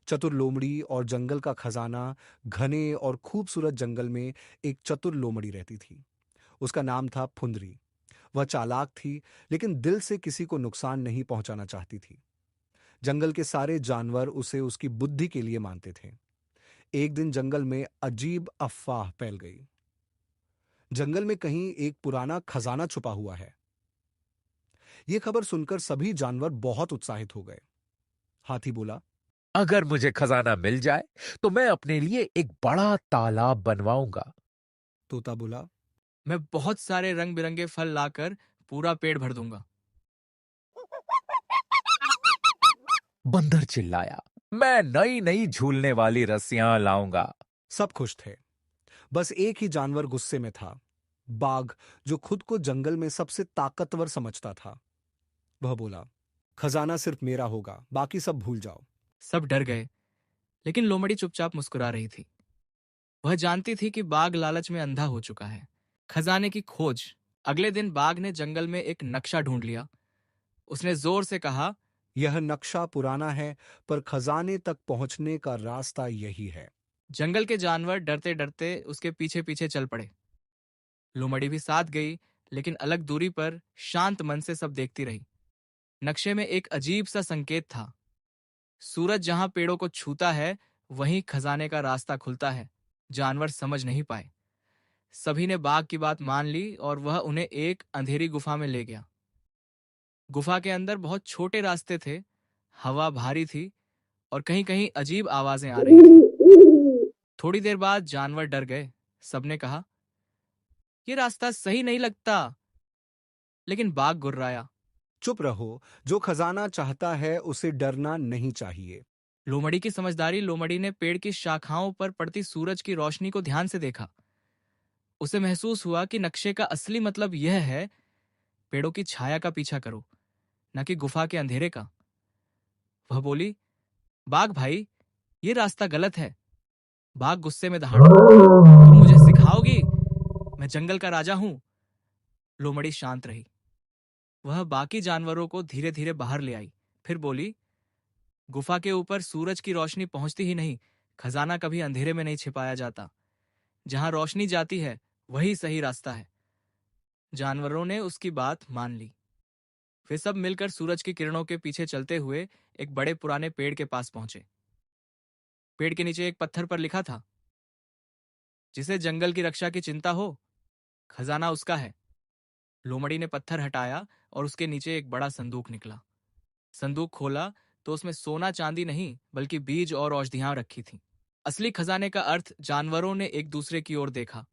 चतुर लोमड़ी और जंगल का खजाना। घने और खूबसूरत जंगल में एक चतुर लोमड़ी रहती थी। उसका नाम था फुंदरी। वह चालाक थी, लेकिन दिल से किसी को नुकसान नहीं पहुंचाना चाहती थी। जंगल के सारे जानवर उसे उसकी बुद्धि के लिए मानते थे। एक दिन जंगल में अजीब अफवाह फैल गई। जंगल में कहीं एक पुराना खजाना छुपा हुआ है। यह खबर सुनकर सभी जानवर बहुत उत्साहित हो गए। हाथी बोला, अगर मुझे खजाना मिल जाए तो मैं अपने लिए एक बड़ा तालाब बनवाऊंगा। तोता बोला, मैं बहुत सारे रंग बिरंगे फल लाकर पूरा पेड़ भर दूंगा। बंदर चिल्लाया, मैं नई नई झूलने वाली रस्सियां लाऊंगा। सब खुश थे। बस एक ही जानवर गुस्से में था। बाघ, जो खुद को जंगल में सबसे ताकतवर समझता था। वह बोला, खजाना सिर्फ मेरा होगा, बाकी सब भूल जाओ। सब डर गए, लेकिन लोमड़ी चुपचाप मुस्कुरा रही थी। वह जानती थी कि बाघ लालच में अंधा हो चुका है। खजाने की खोज। अगले दिन बाघ ने जंगल में एक नक्शा ढूंढ लिया। उसने जोर से कहा, यह नक्शा पुराना है, पर खजाने तक पहुंचने का रास्ता यही है। जंगल के जानवर डरते डरते उसके पीछे पीछे चल पड़े। लोमड़ी भी साथ गई, लेकिन अलग दूरी पर शांत मन से सब देखती रही। नक्शे में एक अजीब सा संकेत था। सूरज जहां पेड़ों को छूता है, वहीं खजाने का रास्ता खुलता है। जानवर समझ नहीं पाए। सभी ने बाघ की बात मान ली और वह उन्हें एक अंधेरी गुफा में ले गया। गुफा के अंदर बहुत छोटे रास्ते थे। हवा भारी थी और कहीं कहीं अजीब आवाजें आ रही थी। थोड़ी देर बाद जानवर डर गए। सबने कहा, यह रास्ता सही नहीं लगता। लेकिन बाघ गुर्राया, चुप रहो, जो खजाना चाहता है उसे डरना नहीं चाहिए। लोमड़ी की समझदारी। लोमड़ी ने पेड़ की शाखाओं पर पड़ती सूरज की रोशनी को ध्यान से देखा। उसे महसूस हुआ कि नक्शे का असली मतलब यह है, पेड़ों की छाया का पीछा करो, न कि गुफा के अंधेरे का। वह बोली, बाघ भाई, ये रास्ता गलत है। बाघ गुस्से में दहाड़ा, तुम मुझे सिखाओगी? मैं जंगल का राजा हूं। लोमड़ी शांत रही। वह बाकी जानवरों को धीरे धीरे बाहर ले आई। फिर बोली, गुफा के ऊपर सूरज की रोशनी पहुंचती ही नहीं। खजाना कभी अंधेरे में नहीं छिपाया जाता। जहां रोशनी जाती है, वही सही रास्ता है। जानवरों ने उसकी बात मान ली। वे सब मिलकर सूरज की किरणों के पीछे चलते हुए एक बड़े पुराने पेड़ के पास पहुंचे। पेड़ के नीचे एक पत्थर पर लिखा था, जिसे जंगल की रक्षा की चिंता हो, खजाना उसका है। लोमड़ी ने पत्थर हटाया और उसके नीचे एक बड़ा संदूक निकला। संदूक खोला तो उसमें सोना चांदी नहीं, बल्कि बीज और औषधियां रखी थीं। असली खजाने का अर्थ जानवरों ने एक दूसरे की ओर देखा।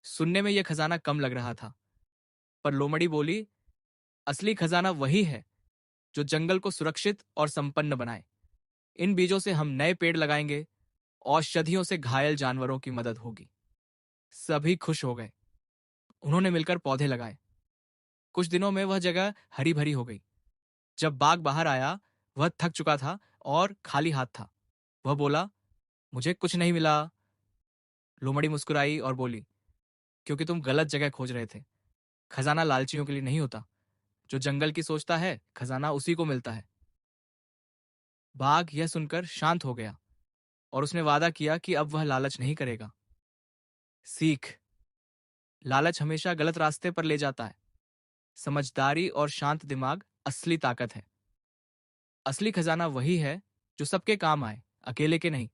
सुनने में यह खजाना कम लग रहा था, पर लोमड़ी बोली, असली खजाना वही है जो जंगल को सुरक्षित और संपन्न बनाए। इन बीजों से हम नए पेड़ लगाएंगे, औषधियों से घायल जानवरों की मदद होगी। सभी खुश हो गए। उन्होंने मिलकर पौधे लगाए। कुछ दिनों में वह जगह हरी भरी हो गई। जब बाघ बाहर आया, वह थक चुका था और खाली हाथ था। वह बोला, मुझे कुछ नहीं मिला। लोमड़ी मुस्कुराई और बोली, क्योंकि तुम गलत जगह खोज रहे थे। खजाना लालचियों के लिए नहीं होता। जो जंगल की सोचता है, खजाना उसी को मिलता है। बाघ यह सुनकर शांत हो गया और उसने वादा किया कि अब वह लालच नहीं करेगा। सीख। लालच हमेशा गलत रास्ते पर ले जाता है। समझदारी और शांत दिमाग असली ताकत है। असली खजाना वही है जो सबके काम आए, अकेले के नहीं।